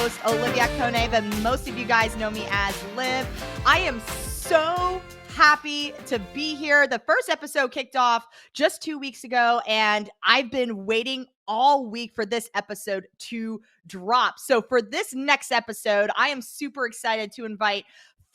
host, Olivia Ekpone, but most of you guys know me as Liv. I am so happy to be here. The first episode kicked off just 2 weeks ago, and I've been waiting all week for this episode to drop. So for this next episode, I am super excited to invite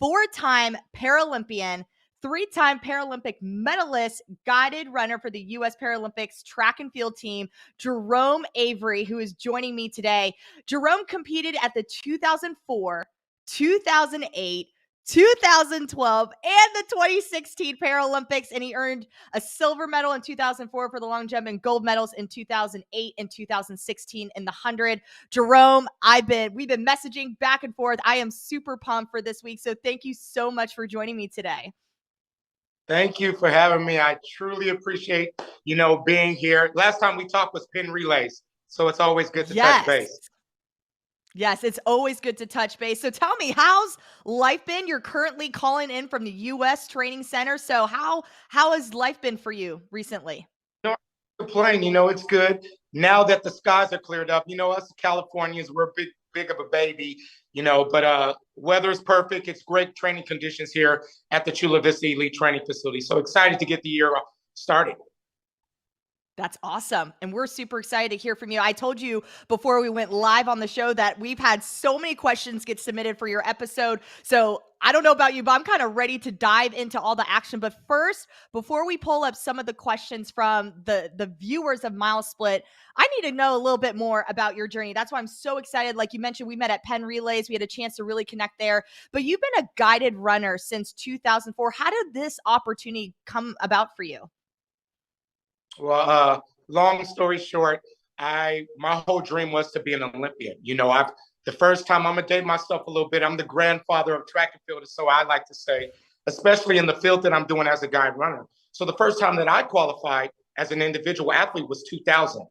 four-time Paralympian, three-time Paralympic medalist, guided runner for the U.S. Paralympics track and field team, Jerome Avery, who is joining me today. Jerome competed at the 2004, 2008, 2012, and the 2016 Paralympics, and he earned a silver medal in 2004 for the long jump and gold medals in 2008 and 2016 in the 100. Jerome, we've been messaging back and forth. I am super pumped for this week, so thank you so much for joining me today. Thank you for having me. I truly appreciate, being here. Last time we talked was pin relays, so it's always good to touch base. Yes, it's always good to touch base. So tell me, how's life been? You're currently calling in from the U.S. Training Center. So how has life been for you recently? No complain. It's good. Now that the skies are cleared up, us Californians, we're big of a baby, but weather is perfect. It's great training conditions here at the Chula Vista Elite Training Facility. So excited to get the year started. That's awesome. And we're super excited to hear from you. I told you before we went live on the show that we've had so many questions get submitted for your episode. So I don't know about you, but I'm kind of ready to dive into all the action. But first, before we pull up some of the questions from the viewers of MileSplit, I need to know a little bit more about your journey. That's why I'm so excited. Like you mentioned, we met at Penn Relays. We had a chance to really connect there. But you've been a guided runner since 2004. How did this opportunity come about for you? Well, long story short, my whole dream was to be an Olympian. The first time, I'm gonna date myself a little bit, I'm the grandfather of track and field, so I like to say, especially in the field that I'm doing as a guide runner. So the first time that I qualified as an individual athlete was 2000,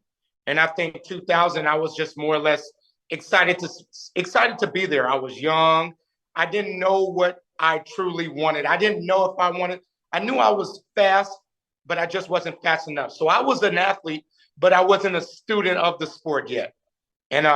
and I think 2000 I was just more or less excited to be there. I was young. I didn't know what I truly wanted. I didn't know if I wanted. I knew I was fast, but I just wasn't fast enough. So I was an athlete, but I wasn't a student of the sport yet. And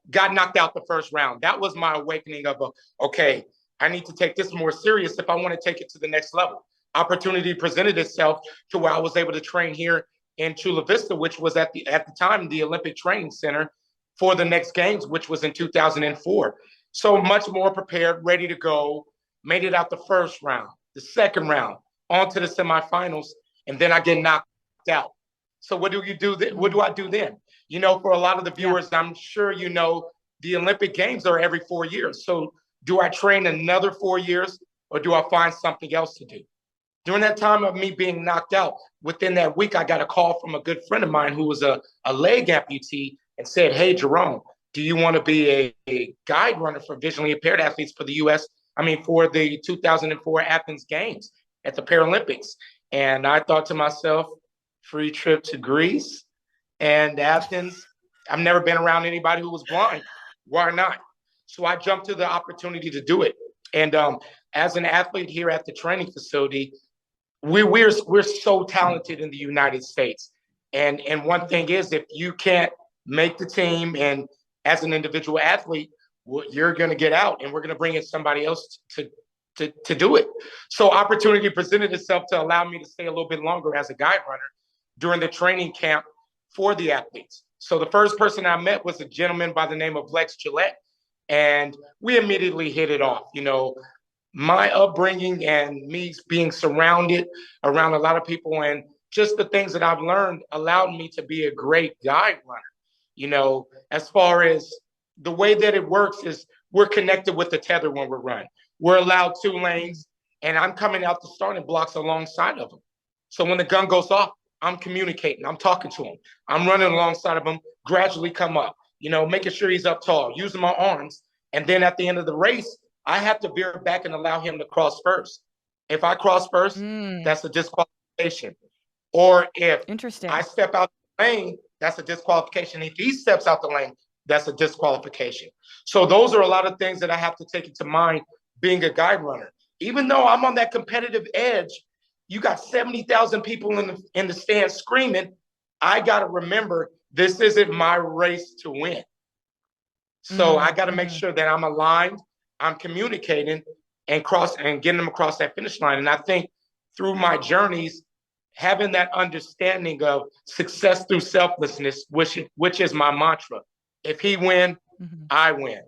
got knocked out the first round. That was my awakening of, okay, I need to take this more serious if I want to take it to the next level. Opportunity presented itself to where I was able to train here in Chula Vista, which was at the time the Olympic Training Center for the next games, which was in 2004. So much more prepared, ready to go, made it out the first round, the second round, on to the semifinals. And then I get knocked out. So what do you do? What do I do then? For a lot of the viewers, I'm sure the Olympic Games are every 4 years. So do I train another 4 years or do I find something else to do? During that time of me being knocked out, within that week, I got a call from a good friend of mine who was a leg amputee and said, hey, Jerome, do you want to be a guide runner for visually impaired athletes for the U.S.? For the 2004 Athens Games at the Paralympics. And I thought to myself, free trip to Greece and Athens. I've never been around anybody who was blind. Why not? So I jumped to the opportunity to do it. And as an athlete here at the training facility, we're so talented in the United States. And one thing is, if you can't make the team and as an individual athlete, you're going to get out and we're going to bring in somebody else to do it. So opportunity presented itself to allow me to stay a little bit longer as a guide runner during the training camp for the athletes. So the first person I met was a gentleman by the name of Lex Gillette, and we immediately hit it off. My upbringing and me being surrounded around a lot of people and just the things that I've learned allowed me to be a great guide runner. As far as the way that it works is we're connected with the tether when we're running. We're allowed 2 lanes, and I'm coming out the starting blocks alongside of them. So when the gun goes off, I'm communicating. I'm talking to him. I'm running alongside of him, gradually come up, making sure he's up tall, using my arms. And then at the end of the race, I have to veer back and allow him to cross first. If I cross first, that's a disqualification. Or if I step out the lane, that's a disqualification. If he steps out the lane, that's a disqualification. So those are a lot of things that I have to take into mind being a guide runner. Even though I'm on that competitive edge, you got 70,000 people in the stands screaming. I got to remember, this isn't my race to win. So I got to make sure that I'm aligned, I'm communicating and getting them across that finish line. And I think through my journeys, having that understanding of success through selflessness, which is my mantra. If he win, I win.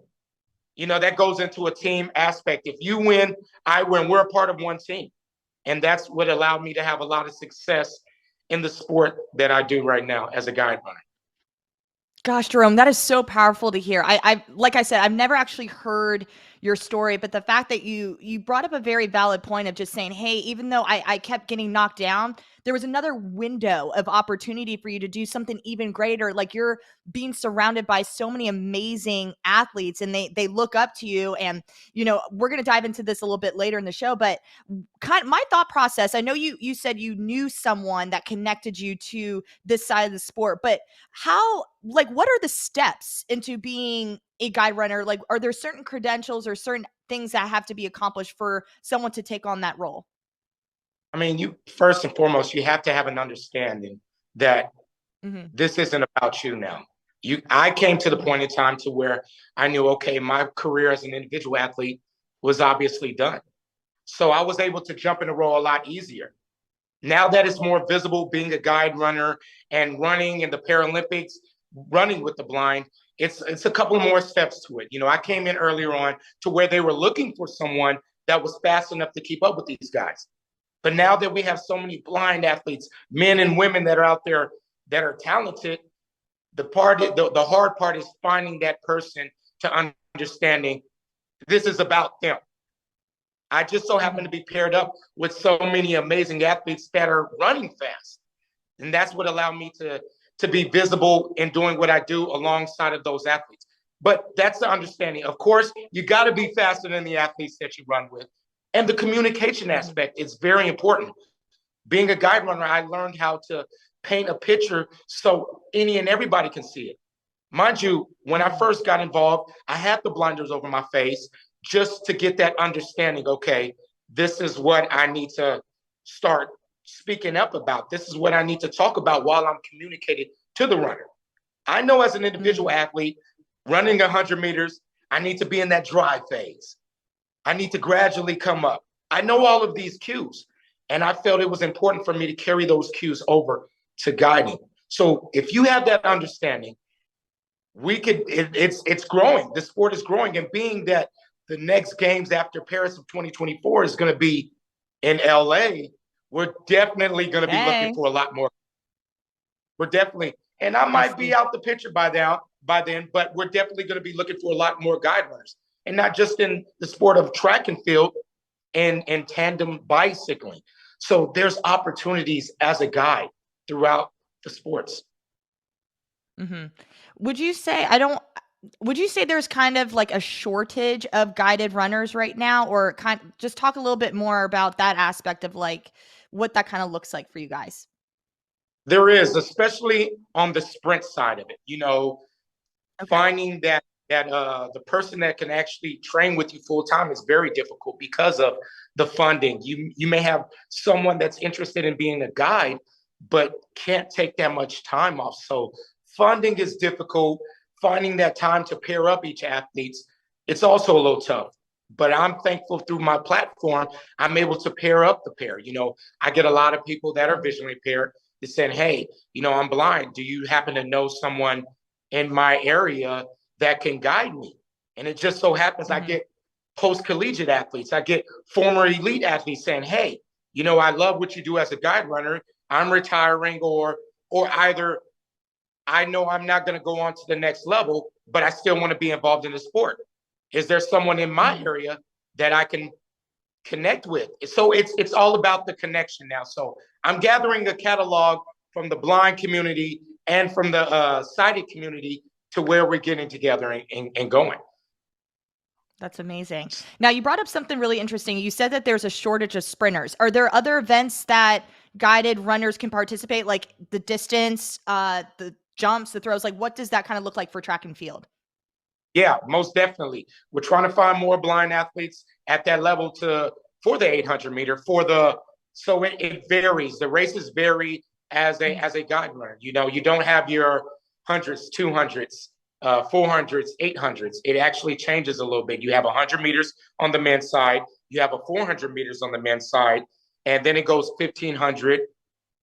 You know, that goes into a team aspect. If you win, I win. We're a part of one team. And that's what allowed me to have a lot of success in the sport that I do right now as a guide runner. Gosh, Jerome, that is so powerful to hear. I like I said, I've never actually heard your story, but the fact that you brought up a very valid point of just saying, hey, even though I kept getting knocked down, there was another window of opportunity for you to do something even greater. Like you're being surrounded by so many amazing athletes and they look up to you. And, you know, we're going to dive into this a little bit later in the show, but kind of my thought process, I know you said you knew someone that connected you to this side of the sport, but how, like, what are the steps into being a guide runner? Like, are there certain credentials or certain things that have to be accomplished for someone to take on that role? I mean, you first and foremost, you have to have an understanding that this isn't about you now. I came to the point in time to where I knew, okay, my career as an individual athlete was obviously done. So I was able to jump in the role a lot easier. Now that it's more visible being a guide runner and running in the Paralympics, running with the blind, it's a couple more steps to it. You know, I came in earlier on to where they were looking for someone that was fast enough to keep up with these guys. But now that we have so many blind athletes, men and women that are out there that are talented, the hard part is finding that person to understanding this is about them. I just so happen to be paired up with so many amazing athletes that are running fast. And that's what allowed me to be visible in doing what I do alongside of those athletes. But that's the understanding. Of course, you got to be faster than the athletes that you run with. And the communication aspect is very important. Being a guide runner, I learned how to paint a picture so any and everybody can see it. Mind you, when I first got involved, I had the blinders over my face just to get that understanding. Okay, this is what I need to start speaking up about. This is what I need to talk about while I'm communicating to the runner. I know as an individual athlete, running 100 meters, I need to be in that drive phase. I need to gradually come up. I know all of these cues, and I felt it was important for me to carry those cues over to guiding. So if you have that understanding, it's growing. The sport is growing, and being that the next games after Paris of 2024 is going to be in LA, we're definitely going to be looking for a lot more. We're definitely, and I might be out the picture by then, but we're definitely going to be looking for a lot more guide runners. And not just in the sport of track and field and tandem bicycling. So there's opportunities as a guide throughout the sports. Would you say there's kind of like a shortage of guided runners right now, or just talk a little bit more about that aspect of like what that kind of looks like for you guys? There is, especially on the sprint side of it, you know, finding that the person that can actually train with you full time is very difficult because of the funding. You may have someone that's interested in being a guide, but can't take that much time off. So funding is difficult. Finding that time to pair up each athlete, it's also a little tough. But I'm thankful through my platform, I'm able to pair up the pair. You know, I get a lot of people that are visually impaired that saying, hey, you know, I'm blind. Do you happen to know someone in my area that can guide me? And it just so happens I get post-collegiate athletes. I get former elite athletes saying, hey, you know, I love what you do as a guide runner. I'm retiring, or either I know I'm not going to go on to the next level, but I still want to be involved in the sport. Is there someone in my area that I can connect with? So it's all about the connection now. So I'm gathering a catalog from the blind community and from the sighted community to where we're getting together and going. That's amazing. Now, you brought up something really interesting. You said that there's a shortage of sprinters. Are there other events that guided runners can participate, like the distance, the jumps, the throws? Like, what does that kind of look like for track and field? Yeah, most definitely. We're trying to find more blind athletes at that level for the 800 meter. So it varies. The races vary as a guide runner. You know, you don't have your hundreds, 200s, 400s, 800s. It actually changes a little bit. You have 100 meters on the men's side. You have a 400 meters on the men's side. And then it goes 1,500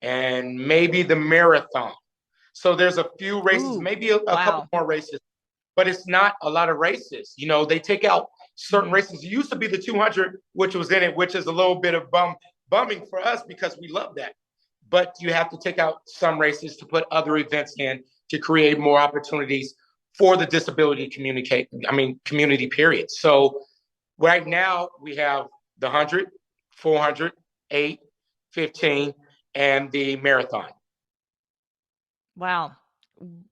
and maybe the marathon. So there's a few races, Ooh, maybe a couple wow. more races, but it's not a lot of races. You know, they take out certain races. It used to be the 200, which was in it, which is a little bit of bumming for us because we love that. But you have to take out some races to put other events in to create more opportunities for the disability community period. So right now we have the 100, 400, 8, 15, and the marathon. Wow.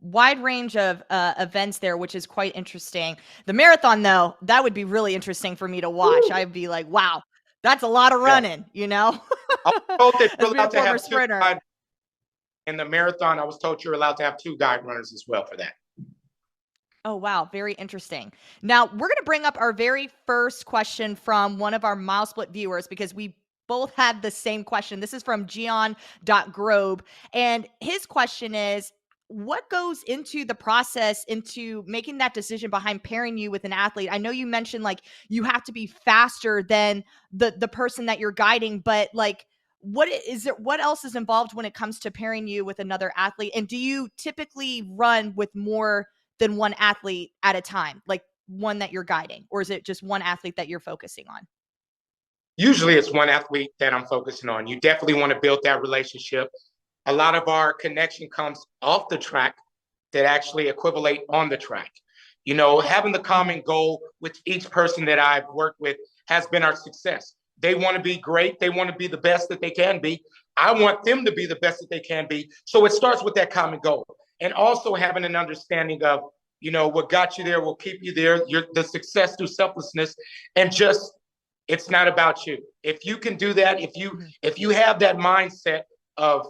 Wide range of events there, which is quite interesting. The marathon, though, that would be really interesting for me to watch. Woo! I'd be like, wow, that's a lot of Yeah. running, you know? I was told that As you're being a allowed to former have two sprinter. guide in the marathon. I was told you're allowed to have 2 guide runners as well for that. Oh, wow. Very interesting. Now, we're going to bring up our very first question from one of our MileSplit viewers because we both had the same question. This is from Gian.Grobe. And his question is, what goes into the process into making that decision behind pairing you with an athlete? I know you mentioned like you have to be faster than the person that you're guiding, but like what else is involved when it comes to pairing you with another athlete? And do you typically run with more than one athlete at a time, like one that you're guiding, or is it just one athlete that you're focusing on? Usually it's one athlete that I'm focusing on. You definitely want to build that relationship. A lot of our connection comes off the track that actually equivalent on the track. You know, having the common goal with each person that I've worked with has been our success. They want to be great. They want to be the best that they can be. I want them to be the best that they can be. So it starts with that common goal. And also having an understanding of, you know, what got you there will keep you there. The success through selflessness, and just it's not about you. If you can do that, if you have that mindset of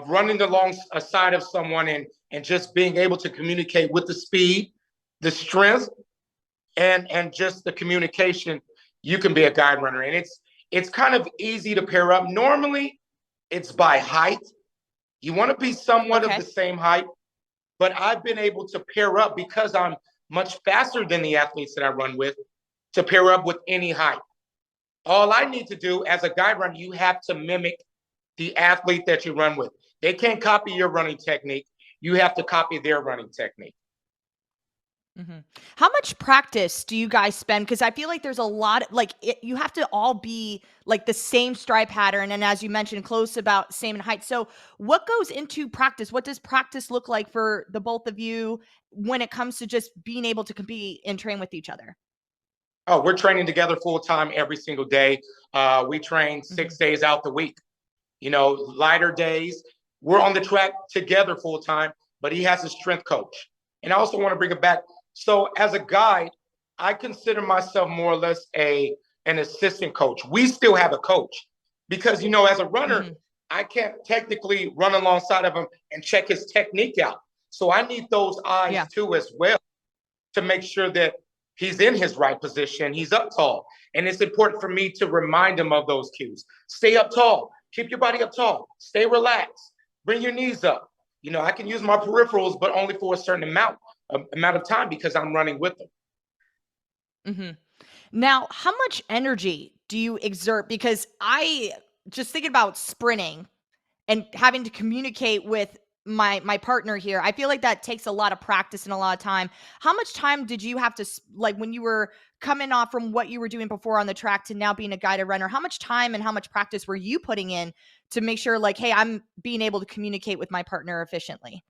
running alongside of someone and just being able to communicate with the speed, the strength, and just the communication, you can be a guide runner. And it's kind of easy to pair up. Normally, it's by height. You want to be somewhat of Okay. the same height, but I've been able to pair up because I'm much faster than the athletes that I run with to pair up with any height. All I need to do as a guide runner, you have to mimic the athlete that you run with. They can't copy your running technique. You have to copy their running technique. How much practice do you guys spend? Because I feel like there's a lot, like you have to all be like the same stride pattern, and as you mentioned, close about same in height. So, what goes into practice? What does practice look like for the both of you when it comes to just being able to compete and train with each other? Oh, we're training together full time every single day. We train 6 days out the week. You know, lighter days, we're on the track together full time, but he has a strength coach. And I also want to bring it back. So as a guide, I consider myself more or less an assistant coach. We still have a coach because, you know, as a runner, I can't technically run alongside of him and check his technique out. So I need those eyes too as well to make sure that he's in his right position. He's up tall. And it's important for me to remind him of those cues. Stay up tall. Keep your body up tall. Stay relaxed. Bring your knees up. You know, I can use my peripherals, but only for a certain amount of time because I'm running with them. Now, how much energy do you exert? Because I just thinking about sprinting and having to communicate with my partner here, I feel like that takes a lot of practice and a lot of time. How much time did you have to like when you were coming off from what you were doing before on the track to now being a guided runner? How much time and how much practice were you putting in to make sure like, hey, I'm being able to communicate with my partner efficiently?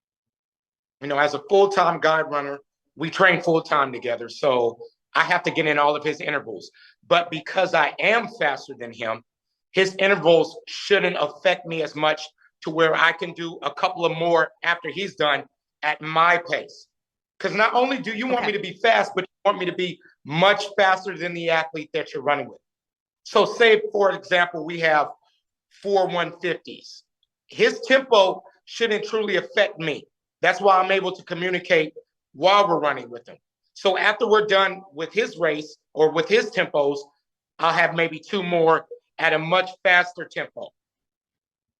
You know, as a full-time guide runner, we train full-time together. So I have to get in all of his intervals. But because I am faster than him, his intervals shouldn't affect me as much to where I can do a couple of more after he's done at my pace. Because not only do you want me to be fast, but you want me to be much faster than the athlete that you're running with. So say, for example, we have 4 150s. His tempo shouldn't truly affect me. That's why I'm able to communicate while we're running with him. So after we're done with his race or with his tempos, I'll have maybe 2 more at a much faster tempo.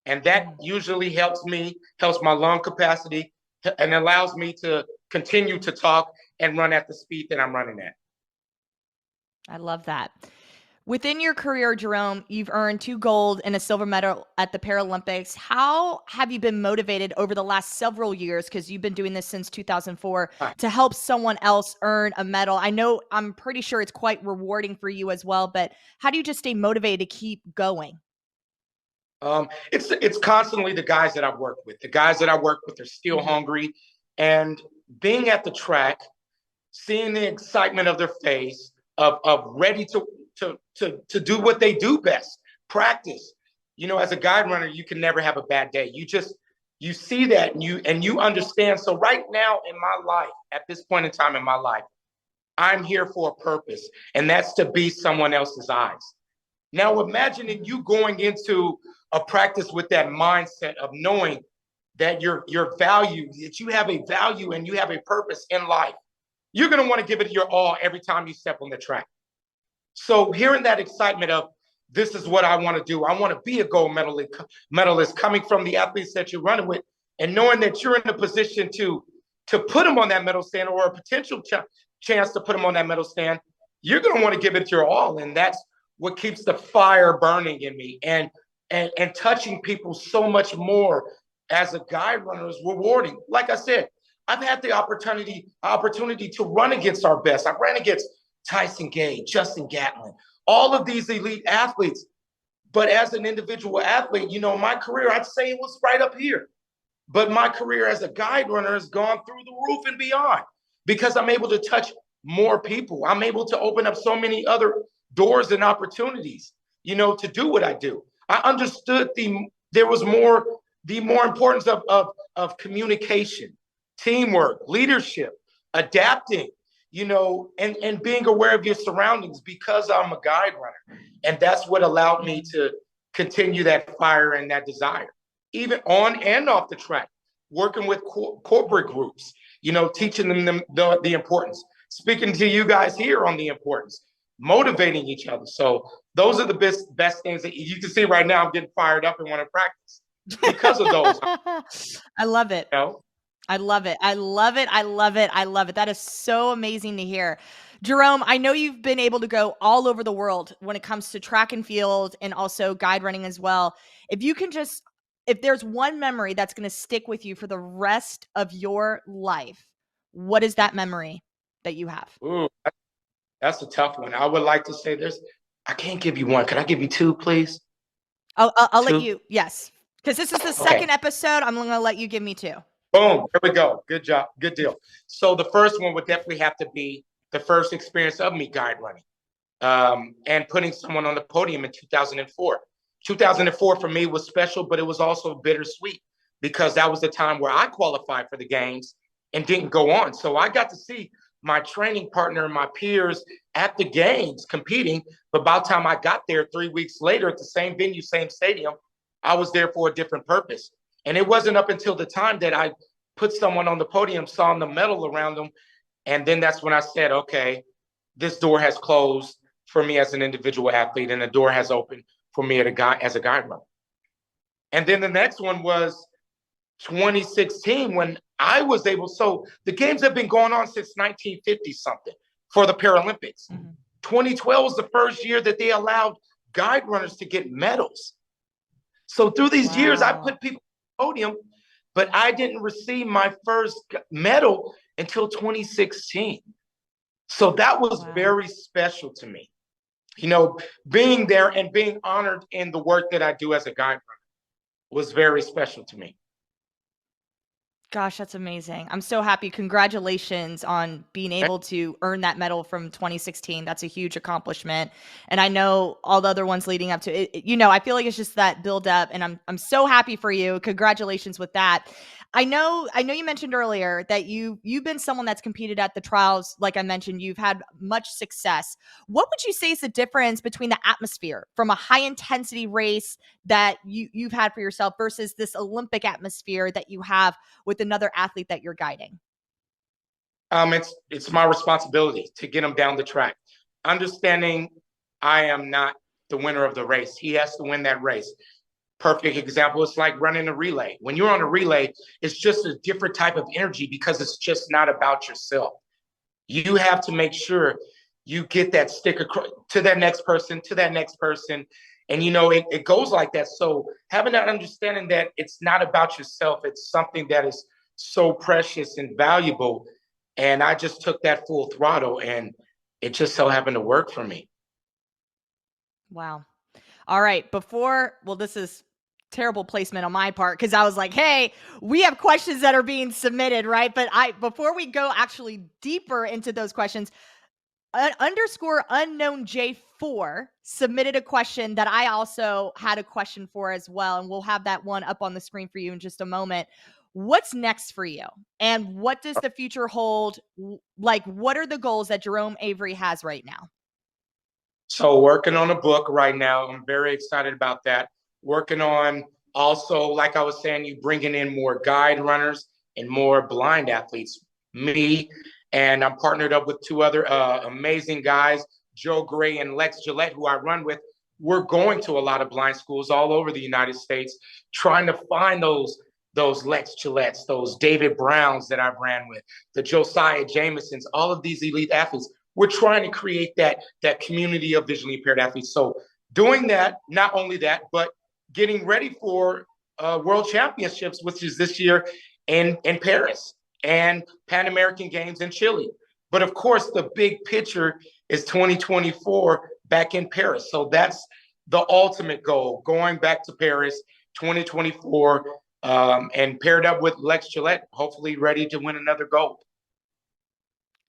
And that usually helps me, helps my lung capacity, and allows me to continue to talk and run at the speed that I'm running at. I love that. Within your career, Jerome, you've earned 2 gold and a silver medal at the Paralympics. How have you been motivated over the last several years, because you've been doing this since 2004, to help someone else earn a medal? I know, I'm pretty sure it's quite rewarding for you as well, but how do you just stay motivated to keep going? It's constantly the guys that I work with. The guys that I work with are still hungry, and being at the track, seeing the excitement of their face, of ready to do what they do best, practice. As a guide runner, you can never have a bad day. You see that, and you understand. So right now in my life, at this point in time in my life, I'm here for a purpose, and that's to be someone else's eyes. Now imagining you going into a practice with that mindset of knowing that your value, that you have a value and you have a purpose in life. You're going to want to give it your all every time you step on the track. So hearing that excitement of, this is what I want to do. I want to be a gold medalist coming from the athletes that you're running with, and knowing that you're in a position to put them on that medal stand, or a potential chance to put them on that medal stand, you're going to want to give it your all. And that's what keeps the fire burning in me, and touching people so much more as a guide runner is rewarding. Like I said, I've had the opportunity to run against our best. I ran against Tyson Gay, Justin Gatlin, all of these elite athletes. But as an individual athlete, my career, I'd say it was right up here. But my career as a guide runner has gone through the roof and beyond, because I'm able to touch more people. I'm able to open up so many other doors and opportunities, to do what I do. I understood the more importance of communication, teamwork, leadership, adapting, and being aware of your surroundings, because I'm a guide runner. And that's what allowed me to continue that fire and that desire, even on and off the track, working with corporate groups, teaching them the importance, speaking to you guys here on the importance, motivating each other. So those are the best things that you can see right now. I'm getting fired up and want to practice because of those. I love it. I love it. I love it. I love it. I love it. That is so amazing to hear. Jerome, I know you've been able to go all over the world when it comes to track and field, and also guide running as well. If there's one memory that's going to stick with you for the rest of your life, what is that memory that you have? Ooh, that's a tough one. I would like to say I can't give you one. Could I give you two, please? I'll let you, yes. Because this is the second episode. I'm going to let you give me two. Boom. There we go. Good job. Good deal. So the first one would definitely have to be the first experience of me guide running, and putting someone on the podium in 2004. 2004 for me was special, but it was also bittersweet, because that was the time where I qualified for the games and didn't go on. So I got to see my training partner and my peers at the games competing. But by the time I got there 3 weeks later at the same venue, same stadium, I was there for a different purpose. And it wasn't up until the time that I put someone on the podium, saw the medal around them, and then that's when I said, okay, this door has closed for me as an individual athlete, and the door has opened for me as a guide runner. And then the next one was 2016, when I was able, so the games have been going on since 1950 something for the Paralympics. 2012 was the first year that they allowed guide runners to get medals. So through these years, I put people on the podium, but I didn't receive my first medal until 2016. So that was very special to me. Being there and being honored in the work that I do as a guide runner was very special to me. Gosh, that's amazing. I'm so happy. Congratulations on being able to earn that medal from 2016. That's a huge accomplishment. And I know all the other ones leading up to it, I feel like it's just that build up, and I'm so happy for you. Congratulations with that. I know you mentioned earlier that you've been someone that's competed at the trials. Like I mentioned, you've had much success. What would you say is the difference between the atmosphere from a high intensity race that you've had for yourself versus this Olympic atmosphere that you have with another athlete that you're guiding? It's my responsibility to get him down the track. Understanding I am not the winner of the race. He has to win that race. Perfect example. It's like running a relay. When you're on a relay, it's just a different type of energy because it's just not about yourself. You have to make sure you get that stick to that next person, to that next person. And, it goes like that. So having that understanding that it's not about yourself, it's something that is so precious and valuable. And I just took that full throttle and it just so happened to work for me. Wow. All right. This is terrible placement on my part because I was like, hey, we have questions that are being submitted, right? But before we go actually deeper into those questions, underscore unknown J4 submitted a question that I also had a question for as well. And we'll have that one up on the screen for you in just a moment. What's next for you? And what does the future hold? Like, what are the goals that Jerome Avery has right now? So working on a book right now. I'm very excited about that. Working on also, like I was saying, you bringing in more guide runners and more blind athletes. Me, and I'm partnered up with two other amazing guys, Joe Gray and Lex Gillette, who I run with. We're going to a lot of blind schools all over the United States, trying to find those Lex Gillettes, those David Browns that I ran with, the Josiah Jamesons, all of these elite athletes. We're trying to create that community of visually impaired athletes. So doing that, not only that, but getting ready for World Championships, which is this year in Paris, and Pan American Games in Chile. But of course, the big picture is 2024 back in Paris. So that's the ultimate goal, going back to Paris 2024, and paired up with Lex Gillette, hopefully ready to win another gold.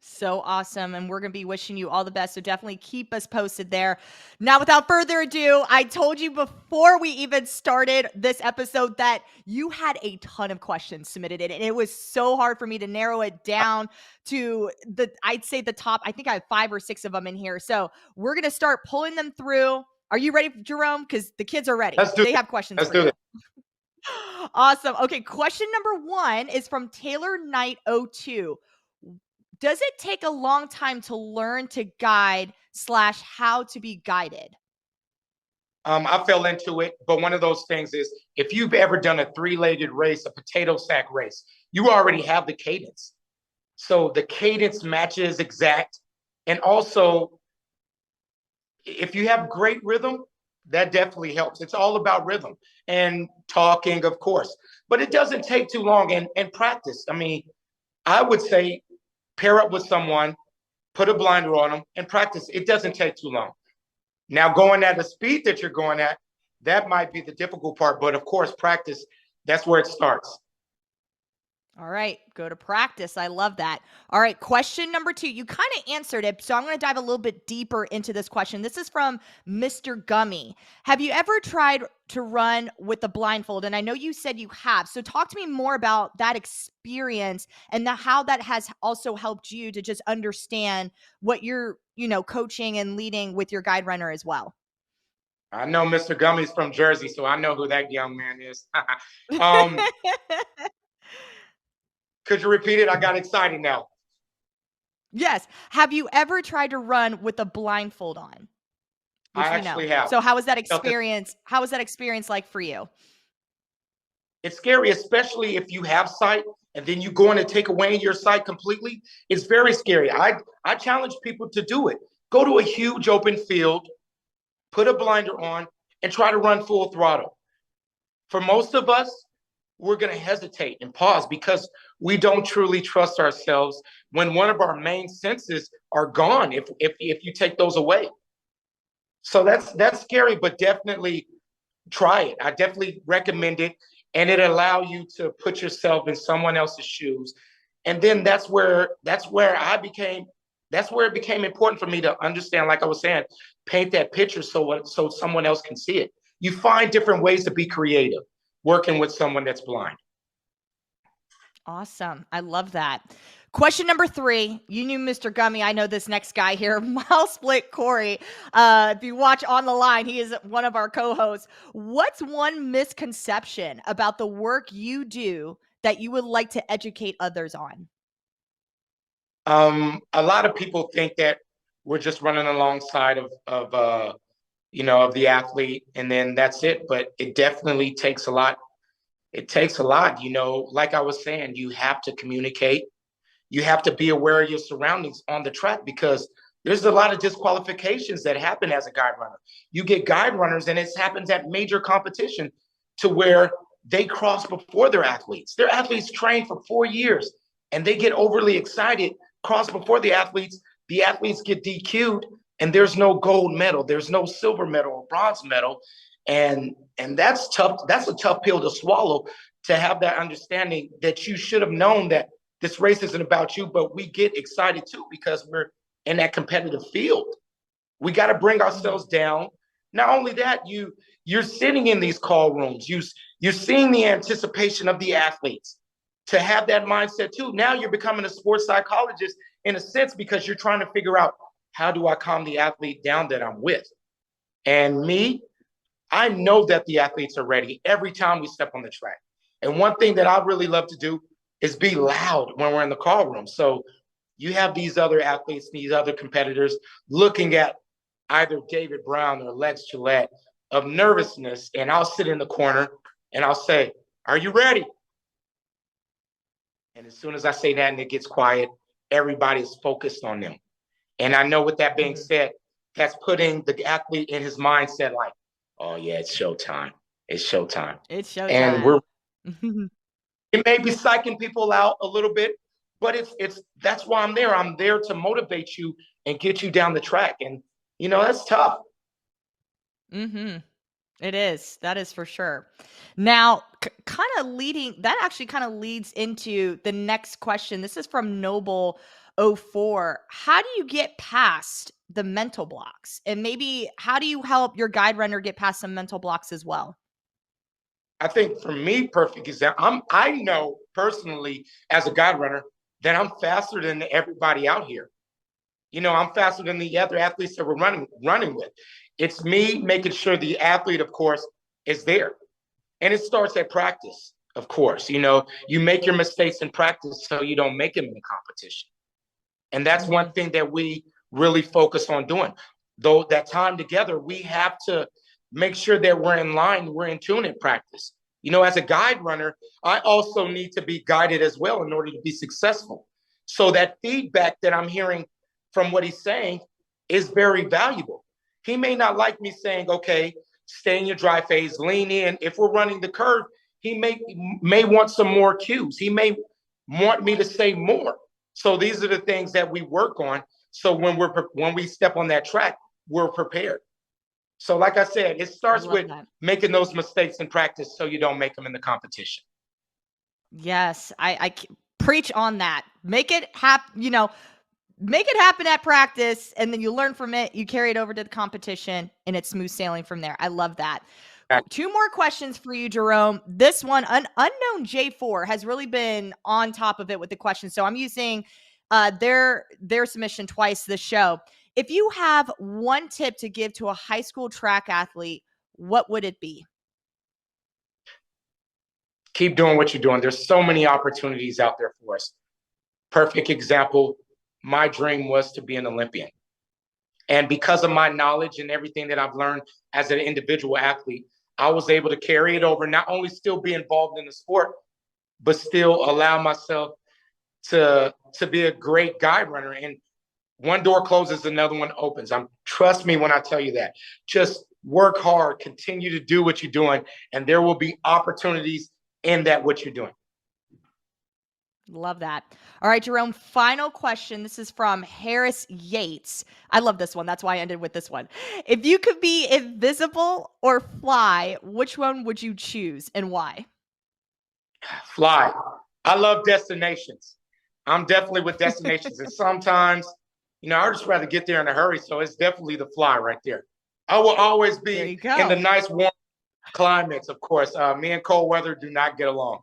So awesome. And we're going to be wishing you all the best. So definitely keep us posted there. Now, without further ado, I told you before we even started this episode that you had a ton of questions submitted in. And it was so hard for me to narrow it down to I'd say the top. I think I have 5 or 6 of them in here. So we're going to start pulling them through. Are you ready, Jerome? Because the kids are ready. They have questions for you. Awesome. Okay. Question number 1 is from Taylor Knight 02. Does it take a long time to learn to guide / how to be guided? I fell into it, but one of those things is if you've ever done a 3-legged race, a potato sack race, you already have the cadence. So the cadence matches exact. And also, if you have great rhythm, that definitely helps. It's all about rhythm and talking, of course, but it doesn't take too long and practice. I mean, I would say pair up with someone, put a blinder on them, and practice. It doesn't take too long. Now, going at the speed that you're going at, that might be the difficult part. But of course, practice, that's where it starts. All right. Go to practice. I love that. All right. Question number 2. You kind of answered it. So I'm going to dive a little bit deeper into this question. This is from Mr. Gummy. Have you ever tried to run with a blindfold? And I know you said you have. So talk to me more about that experience and how that has also helped you to just understand what you're, coaching and leading with your guide runner as well. I know Mr. Gummy's from Jersey, so I know who that young man is. Could you repeat it? I got excited now. Yes. Have you ever tried to run with a blindfold on? I actually have. So how was that experience? How was that experience like for you? It's scary, especially if you have sight and then you go in and take away your sight completely. It's very scary. I challenge people to do it. Go to a huge open field, put a blinder on, and try to run full throttle. For most of us, we're going to hesitate and pause because we don't truly trust ourselves when one of our main senses are gone if you take those away. So that's scary, but definitely try it. I definitely recommend it, and it allow you to put yourself in someone else's shoes. And then that's where it became important for me to understand, like I was saying, paint that picture so someone else can see it. You find different ways to be creative working with someone that's blind. Awesome. I love that. Question number 3. You knew Mr. Gummy. I know this next guy here, MileSplit Corey. If you watch On the Line, he is one of our co-hosts. What's one misconception about the work you do that you would like to educate others on? A lot of people think that we're just running alongside of of the athlete, and then that's it. But it definitely takes a lot. It takes a lot, like I was saying, you have to communicate. You have to be aware of your surroundings on the track because there's a lot of disqualifications that happen as a guide runner. You get guide runners, and it happens at major competition to where they cross before their athletes. Their athletes train for 4 years, and they get overly excited, cross before the athletes. The athletes get DQ'd, and there's no gold medal, there's no silver medal or bronze medal, and that's tough. That's a tough pill to swallow, to have that understanding that you should have known that this race isn't about you, but we get excited too because we're in that competitive field. We got to bring ourselves down. Not only that, you're sitting in these call rooms. You're seeing the anticipation of the athletes to have that mindset too. Now you're becoming a sports psychologist in a sense because you're trying to figure out, how do I calm the athlete down that I'm with? And me, I know that the athletes are ready every time we step on the track. And one thing that I really love to do is be loud when we're in the call room. So you have these other athletes, these other competitors looking at either David Brown or Lex Gillette of nervousness. And I'll sit in the corner and I'll say, are you ready? And as soon as I say that and it gets quiet, everybody's focused on them. And I know with that being said, that's putting the athlete in his mindset like, oh yeah, it's showtime. It's showtime. It's showtime. And it may be psyching people out a little bit, but that's why I'm there. I'm there to motivate you and get you down the track. And that's tough. It is. That is for sure. Now, that actually kind of leads into the next question. This is from Noble04. How do you get past the mental blocks? And maybe how do you help your guide runner get past some mental blocks as well? I think for me, perfect example, I know personally as a guide runner that I'm faster than everybody out here. I'm faster than the other athletes that we're running with. It's me making sure the athlete, of course, is there. And it starts at practice, of course. You make your mistakes in practice so you don't make them in the competition. And that's one thing that we really focus on doing. Though that time together, we have to make sure that we're in line, we're in tune in practice. As a guide runner, I also need to be guided as well in order to be successful. So that feedback that I'm hearing from what he's saying is very valuable. He may not like me saying, okay, stay in your dry phase, lean in. If we're running the curve, he may want some more cues. He may want me to say more. So these are the things that we work on. So when we step on that track, we're prepared. So like I said, it starts with making those mistakes in practice so you don't make them in the competition. Yes, I preach on that. Make it happen, make it happen at practice, and then you learn from it. You carry it over to the competition, and it's smooth sailing from there. I love that. Two more questions for you, Jerome. This one, Unknown J4 has really been on top of it with the questions. So I'm using their submission twice this show. If you have one tip to give to a high school track athlete, what would it be? Keep doing what you're doing. There's so many opportunities out there for us. Perfect example. My dream was to be an Olympian. And because of my knowledge and everything that I've learned as an individual athlete, I was able to carry it over, not only still be involved in the sport, but still allow myself to be a great guide runner. And one door closes, another one opens. Trust me when I tell you that. Just work hard, continue to do what you're doing, and there will be opportunities in that what you're doing. Love that. All right, Jerome, final question. This is from Harris Yates. I love this one. That's why I ended with this one. If you could be invisible or fly, which one would you choose and why? Fly. I love destinations. I'm definitely with destinations. And sometimes, I'd just rather get there in a hurry. So it's definitely the fly right there. I will always be in the nice warm climates, of course. Me and cold weather do not get along.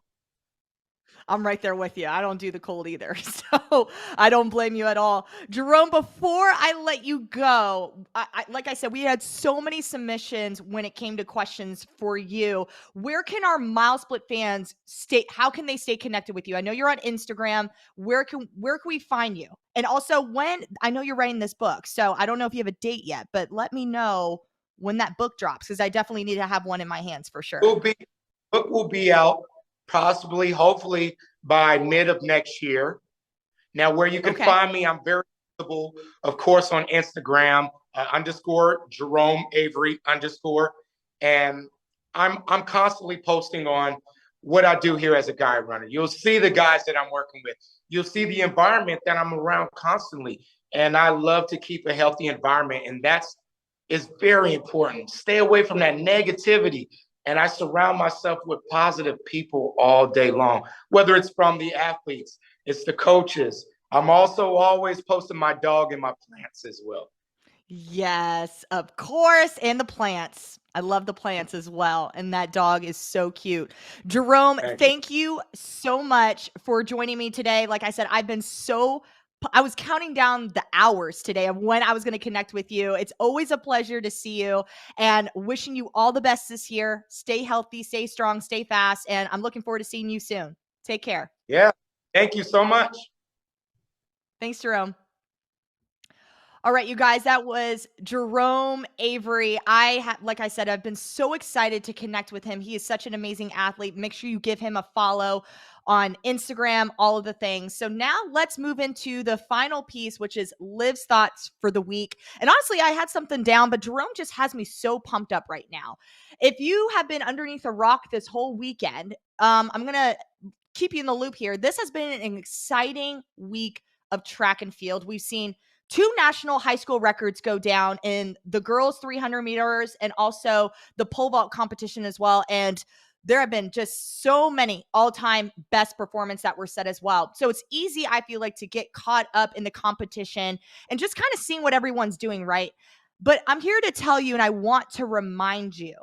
I'm right there with you. I don't do the cold either. So I don't blame you at all. Jerome, before I let you go, like I said, we had so many submissions when it came to questions for you. Where can our MileSplit fans how can they stay connected with you? I know you're on Instagram. Where can we find you? And also I know you're writing this book, so I don't know if you have a date yet, but let me know when that book drops, because I definitely need to have one in my hands for sure. Book will be out possibly, hopefully by mid of next year. Now, where you can find me, I'm very visible, of course, on Instagram, _ Jerome Avery _ and I'm constantly posting on what I do here as a guide runner. You'll see the guys that I'm working with. You'll see the environment that I'm around constantly. And I love to keep a healthy environment. And is very important. Stay away from that negativity. And I surround myself with positive people all day long, whether it's from the athletes, it's the coaches. I'm also always posting my dog and my plants as well. Yes, of course. And the plants. I love the plants as well. And that dog is so cute. Jerome, thank you so much for joining me today. Like I said, I was counting down the hours today of when I was going to connect with you. It's always a pleasure to see you, and wishing you all the best this year. Stay healthy, stay strong, stay fast. And I'm looking forward to seeing you soon. Take care. Yeah. Thank you so much. Thanks, Jerome. All right, you guys, that was Jerome Avery. Like I said, I've been so excited to connect with him. He is such an amazing athlete. Make sure you give him a follow on Instagram, all of the things. So now let's move into the final piece, which is Liv's thoughts for the week. And honestly, I had something down, but Jerome just has me so pumped up right now. If you have been underneath a rock this whole weekend, I'm going to keep you in the loop here. This has been an exciting week of track and field. We've seen 2 national high school records go down in the girls 300 meters and also the pole vault competition as well. And there have been just so many all-time best performances that were set as well. So it's easy, I feel like, to get caught up in the competition and just kind of seeing what everyone's doing, right? But I'm here to tell you, and I want to remind you,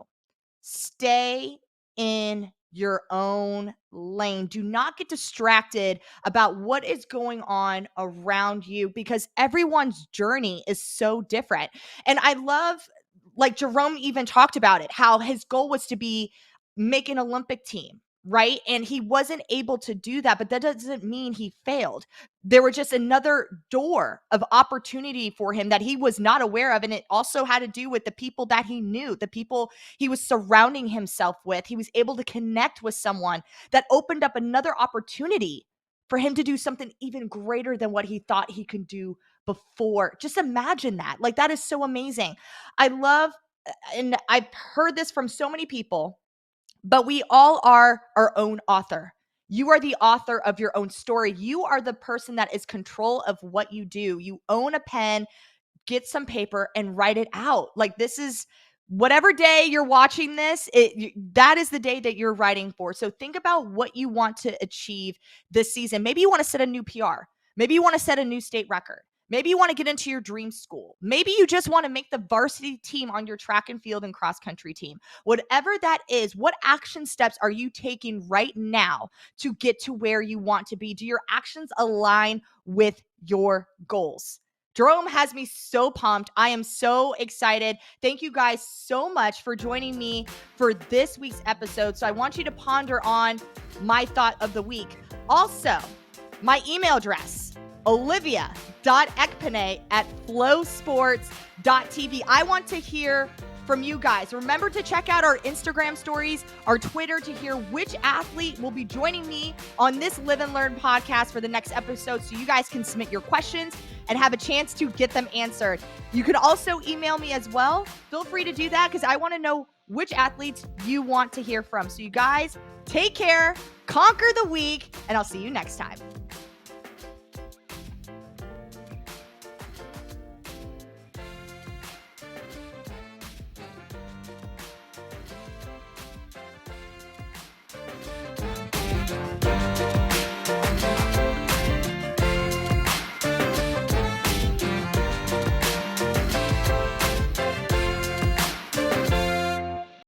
stay in your own lane. Do not get distracted about what is going on around you, because everyone's journey is so different. And I love, like Jerome even talked about it, how his goal was to make an Olympic team, right? And he wasn't able to do that, but that doesn't mean he failed. There were just another door of opportunity for him that he was not aware of. And it also had to do with the people that he knew, the people he was surrounding himself with. He was able to connect with someone that opened up another opportunity for him to do something even greater than what he thought he could do before. Just imagine that. Like, that is so amazing. I love, and I've heard this from so many people, but we all are our own author. You are the author of your own story. You are the person that is control of what you do. You own a pen, get some paper, and write it out. Like, this is whatever day you're watching this, that is the day that you're writing for. So think about what you want to achieve this season. Maybe you want to set a new PR. Maybe you want to set a new state record. Maybe you want to get into your dream school. Maybe you just want to make the varsity team on your track and field and cross country team. Whatever that is, what action steps are you taking right now to get to where you want to be? Do your actions align with your goals? Jerome has me so pumped. I am so excited. Thank you guys so much for joining me for this week's episode. So I want you to ponder on my thought of the week. Also, my email address, olivia.ekpone@flowsports.tv. I want to hear from you guys. Remember to check out our Instagram stories, our Twitter, to hear which athlete will be joining me on this Live and Learn podcast for the next episode, so you guys can submit your questions and have a chance to get them answered. You can also email me as well. Feel free to do that, because I want to know which athletes you want to hear from. So you guys, take care, conquer the week, and I'll see you next time.